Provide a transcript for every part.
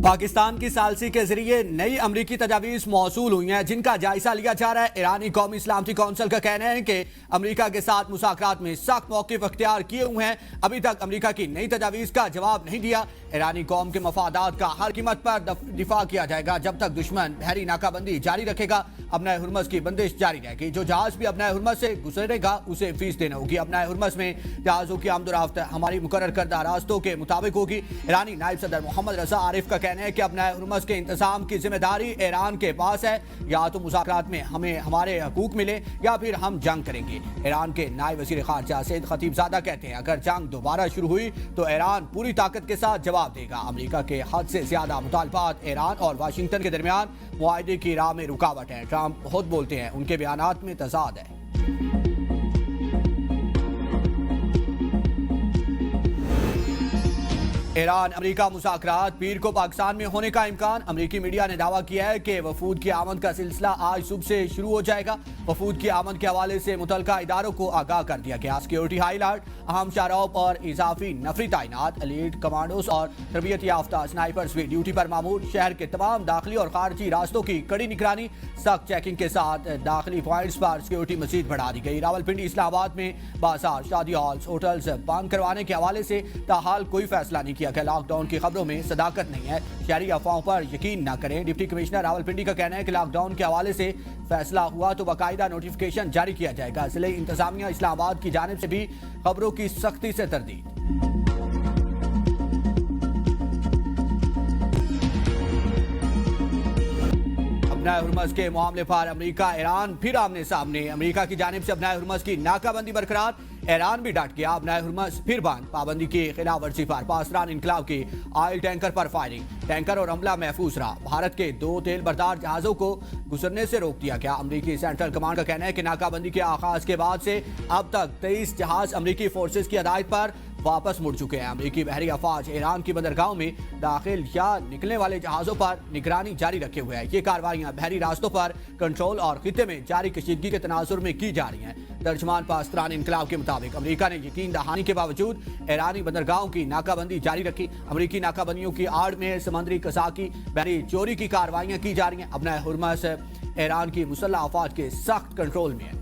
پاکستان کی ثالثی کے ذریعے نئی امریکی تجاویز موصول ہوئی ہیں جن کا جائزہ لیا جا رہا ہے۔ ایرانی قومی سلامتی کونسل کا کہنا ہے کہ امریکہ کے ساتھ مذاکرات میں سخت موقف اختیار کیے ہوئے ہیں۔ ابھی تک امریکہ کی نئی تجاویز کا جواب نہیں دیا۔ ایرانی قوم کے مفادات کا ہر قیمت پر دفاع کیا جائے گا جب تک دشمن بحری ناکہ بندی جاری رکھے گا۔ ابنۂ ہرمز کی بندش جاری رہے گی۔ جو جہاز بھی ابنۂ ہرمز سے گزرے گا اسے فیس دینا ہوگی۔ ابنۂ ہرمز میں جہازوں کی آمد و رفت ہماری مقرر کردہ راستوں کے مطابق ہوگی۔ ایرانی نائب صدر محمد رضا عارف کا کہنا ہے کہ ابنۂ ہرمز کے انتظام کی ذمہ داری ایران کے پاس ہے۔ یا تو مذاکرات میں ہمیں ہمارے حقوق ملے یا پھر ہم جنگ کریں گے۔ ایران کے نائب وزیر خارجہ سید خطیب زادہ کہتے ہیں اگر جنگ دوبارہ شروع ہوئی تو ایران پوری طاقت کے ساتھ جواب دے گا۔ امریکہ کے حد سے زیادہ مطالبات ایران اور واشنگٹن کے درمیان معاہدے کی راہ میں رکاوٹ ہے۔ ٹرمپ خود بولتے ہیں ان کے بیانات میں تضاد ہے۔ ایران امریکہ مذاکرات پیر کو پاکستان میں ہونے کا امکان۔ امریکی میڈیا نے دعویٰ کیا ہے کہ وفود کی آمد کا سلسلہ آج صبح سے شروع ہو جائے گا۔ وفود کی آمد کے حوالے سے متعلقہ اداروں کو آگاہ کر دیا گیا۔ سیکیورٹی ہائی الرٹ، اہم شاہراہوں پر اضافی نفری تعینات، ایلیٹ کمانڈوز اور تربیت یافتہ سنائپرز بھی ڈیوٹی پر معمور۔ شہر کے تمام داخلی اور خارجی راستوں کی کڑی نگرانی، سخت چیکنگ کے ساتھ داخلی پوائنٹس پر سیکیورٹی مزید بڑھا دی گئی۔ راولپنڈی، اسلام آباد میں بازار، شادی ہالز، ہوٹلز بند کروانے کے حوالے سے تاحال کوئی فیصلہ نہیں کیا کہ لاک ڈاؤن کی خبروں میں صداقت نہیں ہے۔ شہری افواہوں پر یقین نہ کریں۔ ڈپٹی کمشنر راولپنڈی کا کہنا ہے کہ لاک ڈاؤن کے حوالے سے فیصلہ ہوا تو باقاعدہ نوٹیفیکیشن جاری کیا جائے گا۔ ضلعی انتظامیہ اسلام آباد کی جانب سے بھی خبروں کی سختی سے تردید۔ ابنۂ ہرمز کے معاملے پر امریکہ ایران پھر آمنے سامنے۔ امریکہ کی جانب سے ابنۂ ہرمز کی ناکہ بندی برقرار، ایران بھی ڈٹ گیا۔ ابنۂ ہرمز پھر بند، پابندی کی خلاف ورزی پر پاسداران انقلاب کی آئل ٹینکر پر فائرنگ، ٹینکر اور عملہ محفوظ رہا۔ بھارت کے 2 تیل بردار جہازوں کو گزرنے سے روک دیا گیا۔ امریکی سینٹرل کمانڈ کا کہنا ہے کہ ناکہ بندی کے آغاز کے بعد سے اب تک 23 جہاز امریکی فورسز کی ہدایت پر واپس مڑ چکے ہیں۔ امریکی بحری افواج ایران کی بندرگاہوں میں داخل یا نکلنے والے جہازوں پر نگرانی جاری رکھے ہوئے ہیں۔ یہ کارروائیاں بحری راستوں پر کنٹرول اور خطے میں جاری کشیدگی کے تناظر میں کی جا رہی ہیں۔ ترجمان پاسداران انقلاب کے مطابق امریکہ نے یقین دہانی کے باوجود ایرانی بندرگاہوں کی ناکہ بندی جاری رکھی۔ امریکی ناکہ بندیوں کی آڑ میں سمندری قزاقی بحری چوری کی کارروائیاں کی جا رہی ہیں۔ ابنۂ ہرمز ایران کی مسلح افواج کے سخت کنٹرول میں ہے۔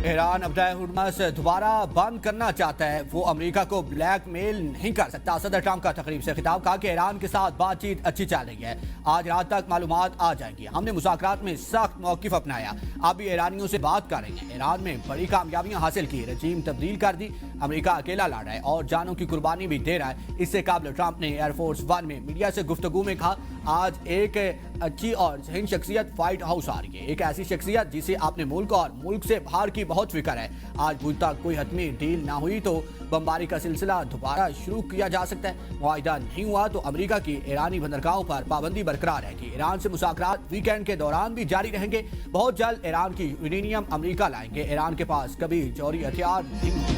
ایران ابنۂ ہرمز دوبارہ بند کرنا چاہتا ہے، وہ امریکہ کو بلیک میل نہیں کر سکتا۔ صدر ٹرمپ کا تقریب سے خطاب، کہا کہ ایران کے ساتھ بات چیت اچھی چل رہی ہے، آج رات تک معلومات آ جائیں گی۔ ہم نے مذاکرات میں سخت موقف اپنایا، اب بھی ایرانیوں سے بات کر رہے ہیں۔ ایران میں بڑی کامیابیاں حاصل کی، رجیم تبدیل کر دی، امریکہ اکیلا لڑ رہا ہے اور جانوں کی قربانی بھی دے رہا ہے۔ اس سے قبل ٹرمپ نے ایئر فورس 1 میں میڈیا سے گفتگو میں کہا آج ایک اچھی اور ذہین شخصیت وائٹ ہاؤس آ رہی ہے، ایک ایسی شخصیت جسے اپنے ملک اور ملک سے باہر کی بہت فکر ہے۔ آج مجھ تک کوئی حتمی ڈیل نہ ہوئی تو بمباری کا سلسلہ دوبارہ شروع کیا جا سکتا ہے۔ معاہدہ نہیں ہوا تو امریکہ کی ایرانی بندرگاہوں پر پابندی برقرار رہے گی۔ ایران سے مذاکرات ویکینڈ کے دوران بھی جاری رہیں گے۔ بہت جلد ایران کی یورینیم امریکہ لائیں گے۔ ایران کے پاس کبھی جوہری ہتھیار نہیں ہوتے۔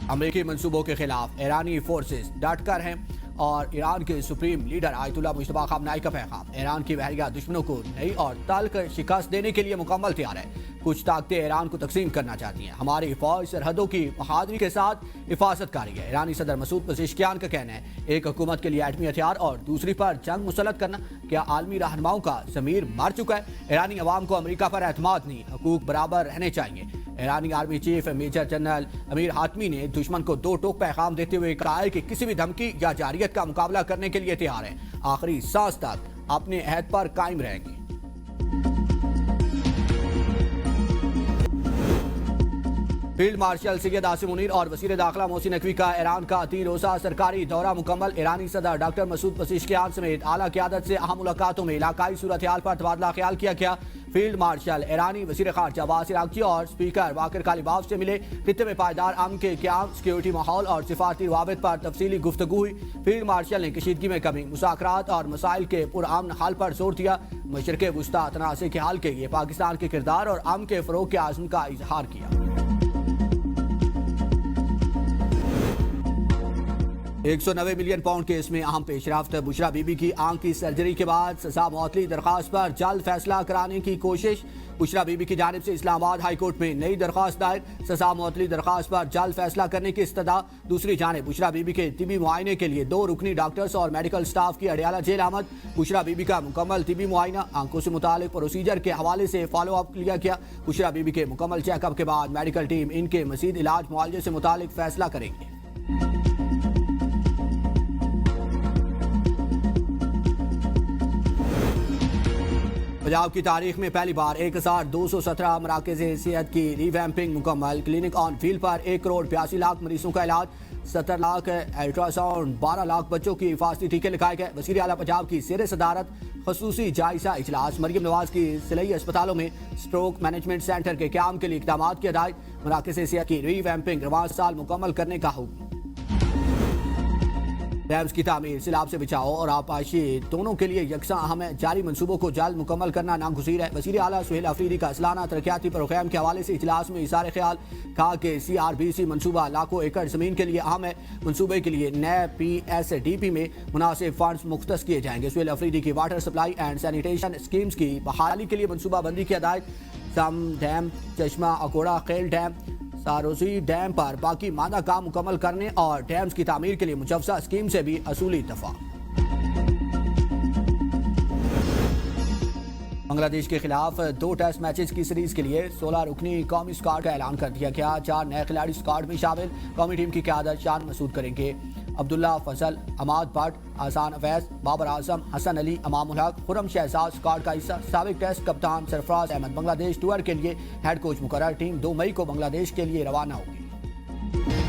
امریکی منصوبوں کے خلاف ایرانی فورسز ڈٹ کر ہیں اور ایران کے سپریم لیڈر آیت اللہ مجتبی خامنہئی کا پیغام، ایران کی بحریہ دشمنوں کو نئی اور تلخ شکست دینے کے لیے مکمل تیار ہے۔ کچھ طاقتیں ایران کو تقسیم کرنا چاہتی ہیں، ہماری فوج سرحدوں کی بہادری کے ساتھ حفاظت کاری ہے۔ ایرانی صدر مسعود پزشکیان کا کہنا ہے ایک حکومت کے لیے ایٹمی ہتھیار اور دوسری پر جنگ مسلط کرنا کیا عالمی رہنماؤں کا ضمیر مر چکا ہے؟ ایرانی عوام کو امریکہ پر اعتماد نہیں، حقوق برابر رہنے چاہیے۔ ایرانی آرمی چیف میجر جنرل امیر حاتمی نے دشمن کو 2 ٹوک پیغام دیتے ہوئے کہا کہ کسی بھی دھمکی یا جارحیت کا مقابلہ کرنے کے لیے تیار ہیں، آخری سانس تک اپنے عہد پر قائم رہیں گے۔ فیلڈ مارشل سید عاصم منیر اور وزیر داخلہ محسن نقوی کا ایران کا 3 روزہ سرکاری دورہ مکمل۔ ایرانی صدر ڈاکٹر مسعود پزشکیان سمیت اعلیٰ قیادت سے اہم ملاقاتوں میں علاقائی صورتحال پر تبادلہ خیال کیا گیا۔ فیلڈ مارشل ایرانی وزیر خارجہ عباس عراقچی اور اسپیکر باقر کالیباف سے ملے۔ خطے میں پائیدار امن کے قیام، سیکیورٹی ماحول اور سفارتی روابط پر تفصیلی گفتگو ہوئی۔ فیلڈ مارشل نے کشیدگی میں کمی، مذاکرات اور مسائل کے پرامن حل پر زور دیا۔ مشرق وسطیٰ تنازع کے حل کے لیے پاکستان کے کردار اور امن کے فروغ کے عزم کا اظہار کیا۔ 190 ملین پاؤنڈ کیس میں اہم پیش رفت، بشرا بی بی کی آنکھ کی سرجری کے بعد سزا معطلی درخواست پر جلد فیصلہ کرانے کی کوشش، بشرا بی بی کی جانب سے اسلام آباد ہائی کورٹ میں نئی درخواست دائر، سزا معطلی درخواست پر جلد فیصلہ کرنے کی استدعا۔ دوسری جانب بشرا بی بی کے طبی معائنے کے لیے 2 رکنی ڈاکٹرز اور میڈیکل سٹاف کی اڈیالہ جیل آمد، بشرا بی بی کا مکمل طبی معائنہ، آنکھوں سے متعلق پروسیجر کے حوالے سے فالو اپ لیا گیا۔ بشرا بی بی کے مکمل چیک اپ کے بعد میڈیکل ٹیم ان کے مزید علاج معالجے سے متعلق فیصلہ کریں گے۔ پنجاب کی تاریخ میں پہلی بار 1217 مراکز صحت کی ری ویمپنگ مکمل، کلینک آن ویل پر 1 کروڑ 82 لاکھ مریضوں کا علاج، 70 لاکھ الٹرا ساؤنڈ، 12 لاکھ بچوں کی حفاظتی ٹیکے لگائے گئے۔ وزیر اعلیٰ پنجاب کی زیر صدارت خصوصی جائزہ اجلاس، مریم نواز کی ضلعی اسپتالوں میں اسٹروک مینجمنٹ سینٹر کے قیام کے لیے اقدامات کی ہدایت، مراکز صحت کی ری ویمپنگ رواں سال مکمل کرنے کا حکم۔ ڈیمز کی تعمیر، سیلاب سے بچاؤ اور آبپاشی دونوں کے لیے یکساں اہم ہے، جاری منصوبوں کو جلد مکمل کرنا ناگزیر ہے۔ وزیر اعلیٰ سہیل افریدی کا سالانہ ترقیاتی پروگرام کے حوالے سے اجلاس میں اظہار خیال، کہا کہ CRBC منصوبہ لاکھوں ایکڑ زمین کے لیے اہم ہے، منصوبے کے لیے نئے PSDP میں مناسب فنڈز مختص کیے جائیں گے۔ سہیل افریدی کی water supply and sanitation schemes کی بحالی کے لیے منصوبہ بندی کی ہدایت، سم ڈیم، چشمہ اکوڑا خیل ڈیم، ساروزی ڈیم پر باقی ماندہ کام مکمل کرنے اور ڈیمز کی تعمیر کے لیے مجوزہ اسکیم سے بھی اصولی اتفاق۔ بنگلہ دیش کے خلاف 2 ٹیسٹ میچز کی سیریز کے لیے 16 رکنی قومی اسکواڈ کا اعلان کر دیا گیا، 4 نئے کھلاڑی اسکواڈ میں شامل، قومی ٹیم کی قیادت شان مسعود کریں گے۔ عبداللہ فضل، عماد بٹ، احسان اویس، بابر اعظم، حسن علی، امام الحق، خرم شہزاد اسکواڈ کا حصہ۔ سابق ٹیسٹ کپتان سرفراز احمد بنگلہ دیش ٹور کے لیے ہیڈ کوچ مقرر، ٹیم 2 مئی کو بنگلہ دیش کے لیے روانہ ہوگی۔